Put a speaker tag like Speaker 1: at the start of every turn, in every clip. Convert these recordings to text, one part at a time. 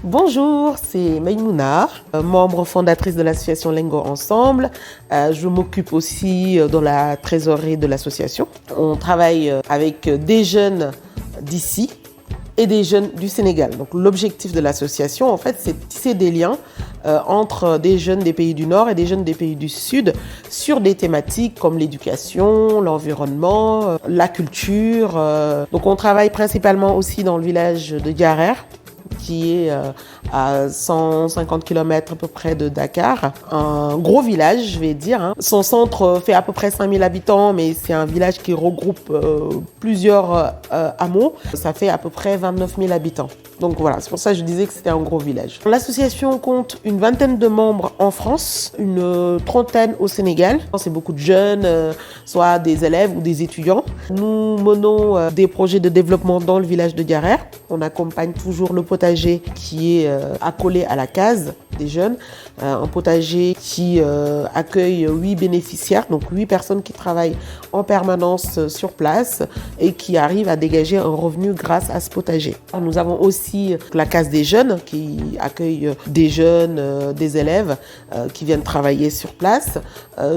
Speaker 1: Bonjour, c'est Maïmouna, membre fondatrice de l'association Lengo Ensemble. Je m'occupe aussi dans la trésorerie de l'association. On travaille avec des jeunes d'ici et des jeunes du Sénégal. Donc l'objectif de l'association, en fait, c'est de tisser des liens entre des jeunes des pays du Nord et des jeunes des pays du Sud sur des thématiques comme l'éducation, l'environnement, la culture. Donc on travaille principalement aussi dans le village de Diarère, qui est à 150 km à peu près de Dakar. Un gros village, je vais dire. Son centre fait à peu près 5000 habitants, mais c'est un village qui regroupe plusieurs hameaux. Ça fait à peu près 29 000 habitants. Donc voilà, c'est pour ça que je disais que c'était un gros village. L'association compte une vingtaine de membres en France, une trentaine au Sénégal. C'est beaucoup de jeunes, soit des élèves ou des étudiants. Nous menons des projets de développement dans le village de Diarère. On accompagne toujours le potager qui est accolé à la case des jeunes. Un potager qui accueille 8 bénéficiaires, donc 8 personnes qui travaillent en permanence sur place et qui arrivent à dégager un revenu grâce à ce potager. Nous avons aussi la case des jeunes qui accueille des jeunes, des élèves qui viennent travailler sur place.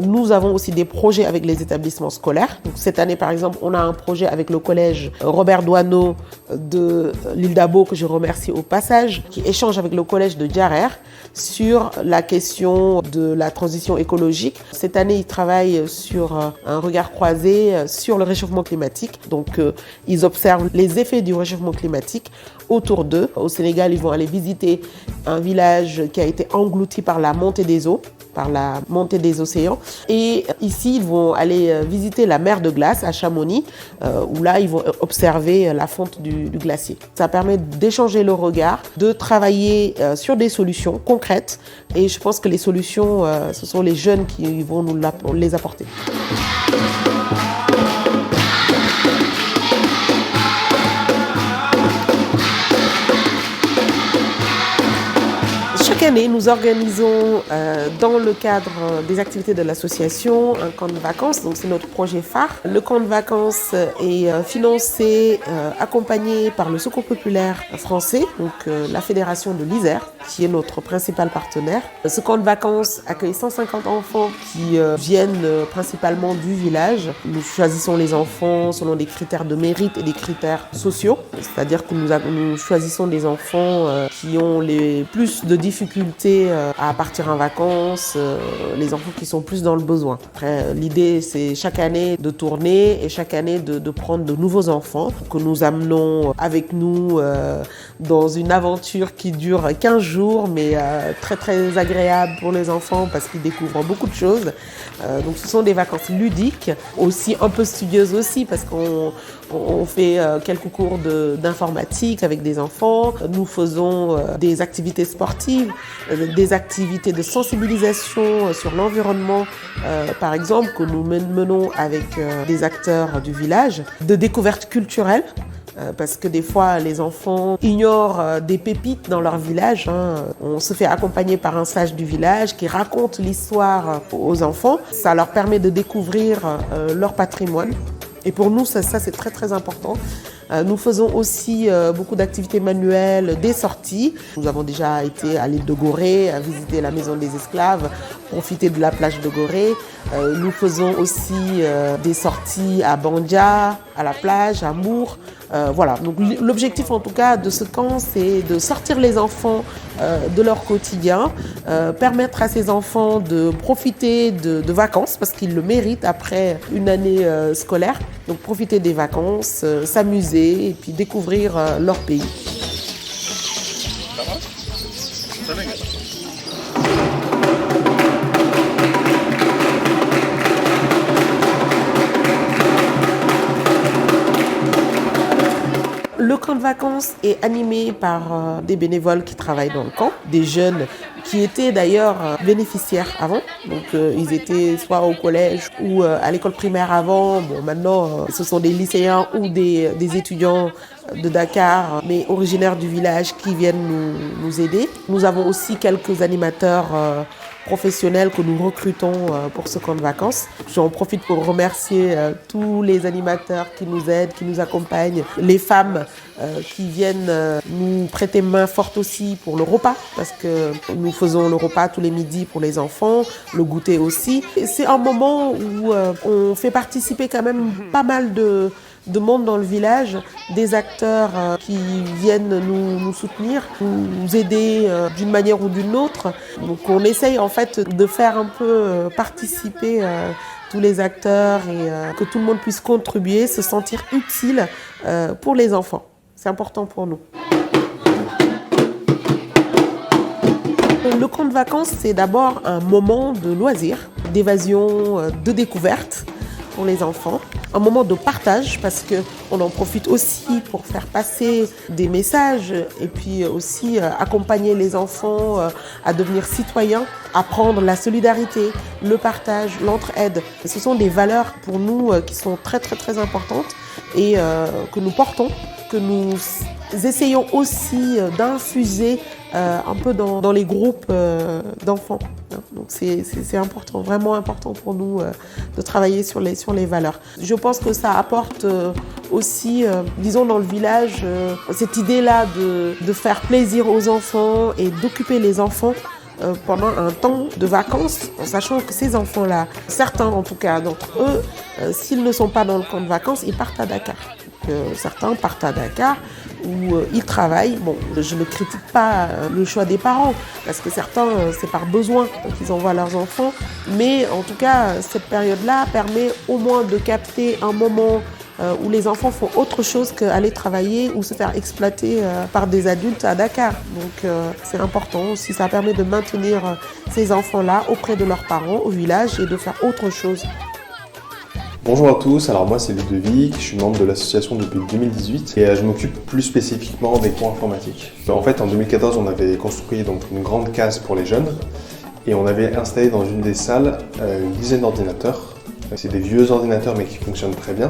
Speaker 1: Nous avons aussi des projets avec les établissements scolaires. Donc, cette année, par exemple, on a un projet avec le collège Robert Doisneau de l'île d'Abo, que je remercie au passage, qui échange avec le collège de Diarère sur la question de la transition écologique. Cette année, ils travaillent sur un regard croisé sur le réchauffement climatique. Donc, ils observent les effets du réchauffement climatique autour d'eux. Au Sénégal, ils vont aller visiter un village qui a été englouti par la montée des eaux, par la montée des océans. Et ici, ils vont aller visiter la mer de glace à Chamonix, où là, ils vont observer la fonte du glacier. Ça permet d'échanger le regard, de travailler sur des solutions concrètes. Et je pense que les solutions, ce sont les jeunes qui vont nous les apporter. Chaque année, nous organisons dans le cadre des activités de l'association un camp de vacances. Donc c'est notre projet phare. Le camp de vacances est financé, accompagné par le Secours populaire français, donc la fédération de l'Isère, qui est notre principal partenaire. Ce camp de vacances accueille 150 enfants qui viennent principalement du village. Nous choisissons les enfants selon des critères de mérite et des critères sociaux. C'est-à-dire que nous choisissons des enfants qui ont les plus de difficultés à partir en vacances, les enfants qui sont plus dans le besoin. Après, l'idée, c'est chaque année de tourner et chaque année de prendre de nouveaux enfants que nous amenons avec nous dans une aventure qui dure 15 jours, mais très très agréable pour les enfants parce qu'ils découvrent beaucoup de choses. Donc ce sont des vacances ludiques, aussi un peu studieuses aussi parce qu'on fait quelques cours d'informatique avec des enfants. Nous faisons des activités sportives, des activités de sensibilisation sur l'environnement, par exemple, que nous menons avec des acteurs du village, de découverte culturelle. Parce que des fois, les enfants ignorent des pépites dans leur village. On se fait accompagner par un sage du village qui raconte l'histoire aux enfants. Ça leur permet de découvrir leur patrimoine. Et pour nous, ça c'est très très important. Nous faisons aussi beaucoup d'activités manuelles, des sorties. Nous avons déjà été à l'île de Gorée, à visiter la maison des esclaves, profiter de la plage de Gorée. Nous faisons aussi des sorties à Bandia, à la plage, à Mour. Voilà, donc l'objectif en tout cas de ce camp, c'est de sortir les enfants de leur quotidien, permettre à ces enfants de profiter de vacances parce qu'ils le méritent après une année scolaire. Donc profiter des vacances, s'amuser et puis découvrir leur pays. Le camp de vacances est animé par des bénévoles qui travaillent dans le camp, des jeunes qui étaient d'ailleurs bénéficiaires avant. Donc ils étaient soit au collège ou à l'école primaire avant. Bon, maintenant, ce sont des lycéens ou des étudiants de Dakar, mais originaires du village qui viennent nous aider. Nous avons aussi quelques animateurs professionnels que nous recrutons pour ce camp de vacances. J'en profite pour remercier tous les animateurs qui nous aident, qui nous accompagnent, les femmes qui viennent nous prêter main forte aussi pour le repas, parce que nous faisons le repas tous les midis pour les enfants, le goûter aussi. Et c'est un moment où on fait participer quand même pas mal de monde dans le village, des acteurs qui viennent nous soutenir, nous aider d'une manière ou d'une autre. Donc on essaye en fait de faire un peu participer tous les acteurs et que tout le monde puisse contribuer, se sentir utile pour les enfants. C'est important pour nous. Le camp de vacances, c'est d'abord un moment de loisir, d'évasion, de découverte pour les enfants. Un moment de partage parce qu'on en profite aussi pour faire passer des messages et puis aussi accompagner les enfants à devenir citoyens, apprendre la solidarité, le partage, l'entraide. Ce sont des valeurs pour nous qui sont très très très importantes et que nous portons, que nous essayons aussi d'infuser un peu dans les groupes d'enfants. Donc c'est important, vraiment important pour nous de travailler sur les valeurs. Je pense que ça apporte aussi, disons dans le village, cette idée-là de faire plaisir aux enfants et d'occuper les enfants pendant un temps de vacances, en sachant que ces enfants-là, certains en tout cas d'entre eux, s'ils ne sont pas dans le camp de vacances, ils partent à Dakar. Certains partent à Dakar où ils travaillent. Bon, je ne critique pas le choix des parents parce que certains, c'est par besoin qu'ils envoient leurs enfants. Mais en tout cas, cette période-là permet au moins de capter un moment où les enfants font autre chose qu'aller travailler ou se faire exploiter par des adultes à Dakar. Donc c'est important aussi, ça permet de maintenir ces enfants-là auprès de leurs parents au village et de faire autre chose.
Speaker 2: Bonjour à tous, alors moi c'est Ludovic, je suis membre de l'association depuis 2018 et je m'occupe plus spécifiquement des cours informatiques. En fait en 2014 on avait construit donc une grande case pour les jeunes et on avait installé dans une des salles une dizaine d'ordinateurs. C'est des vieux ordinateurs mais qui fonctionnent très bien.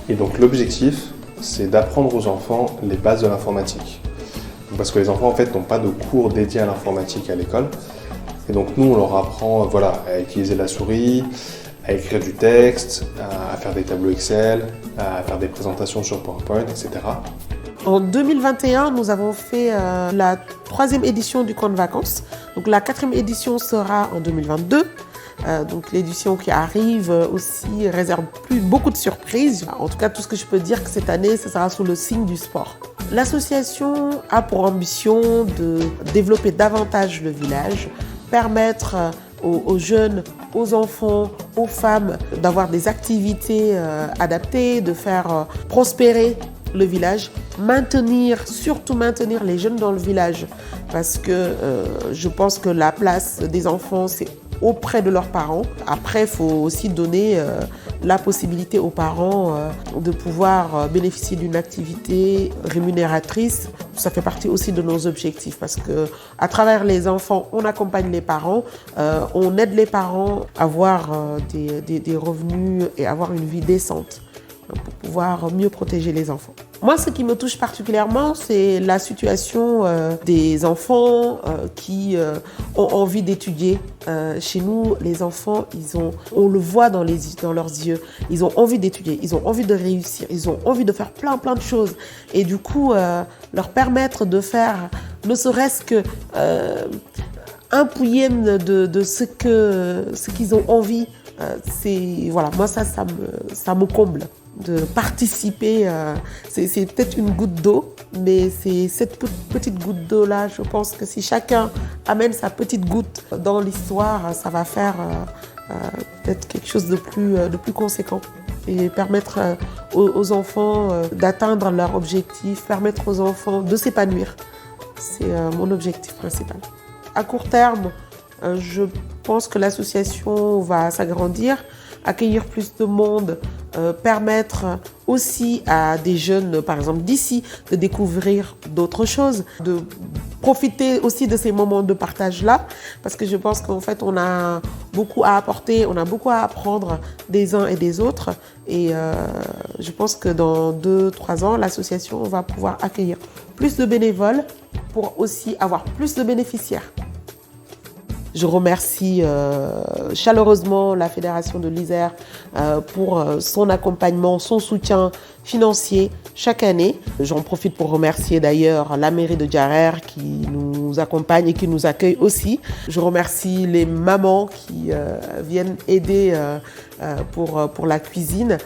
Speaker 2: Et donc l'objectif c'est d'apprendre aux enfants les bases de l'informatique. Parce que les enfants en fait n'ont pas de cours dédiés à l'informatique à l'école. Et donc nous on leur apprend à utiliser la souris, à écrire du texte, à faire des tableaux Excel, à faire des présentations sur PowerPoint, etc.
Speaker 1: En 2021, nous avons fait la 3e édition du camp de vacances. Donc la 4e édition sera en 2022. Donc l'édition qui arrive aussi réserve beaucoup de surprises. En tout cas, tout ce que je peux dire que cette année, ça sera sous le signe du sport. L'association a pour ambition de développer davantage le village, permettre aux jeunes, aux enfants, aux femmes d'avoir des activités adaptées, de faire prospérer le village, surtout maintenir les jeunes dans le village parce que je pense que la place des enfants c'est auprès de leurs parents. Après, il faut aussi donner la possibilité aux parents de pouvoir bénéficier d'une activité rémunératrice. Ça fait partie aussi de nos objectifs parce que à travers les enfants, on accompagne les parents, on aide les parents à avoir des revenus et avoir une vie décente pour pouvoir mieux protéger les enfants. Moi, ce qui me touche particulièrement, c'est la situation des enfants qui ont envie d'étudier. Chez nous, les enfants, on le voit dans leurs yeux, ils ont envie d'étudier, ils ont envie de réussir, ils ont envie de faire plein de choses. Et du coup, leur permettre de faire ne serait-ce que un pouillème de ce qu'ils ont envie, moi ça me comble. De participer, c'est peut-être une goutte d'eau, mais c'est cette petite goutte d'eau-là, je pense que si chacun amène sa petite goutte dans l'histoire, ça va faire peut-être quelque chose de plus conséquent et permettre aux enfants d'atteindre leur objectif, permettre aux enfants de s'épanouir. C'est mon objectif principal. À court terme, je pense que l'association va s'agrandir, accueillir plus de monde, permettre aussi à des jeunes, par exemple d'ici, de découvrir d'autres choses, de profiter aussi de ces moments de partage-là, parce que je pense qu'en fait, on a beaucoup à apporter, on a beaucoup à apprendre des uns et des autres. Et je pense que dans 2-3 ans, l'association va pouvoir accueillir plus de bénévoles pour aussi avoir plus de bénéficiaires. Je remercie chaleureusement la Fédération de l'Isère pour son accompagnement, son soutien financier chaque année. J'en profite pour remercier d'ailleurs la mairie de Diarère qui nous accompagne et qui nous accueille aussi. Je remercie les mamans qui viennent aider pour la cuisine.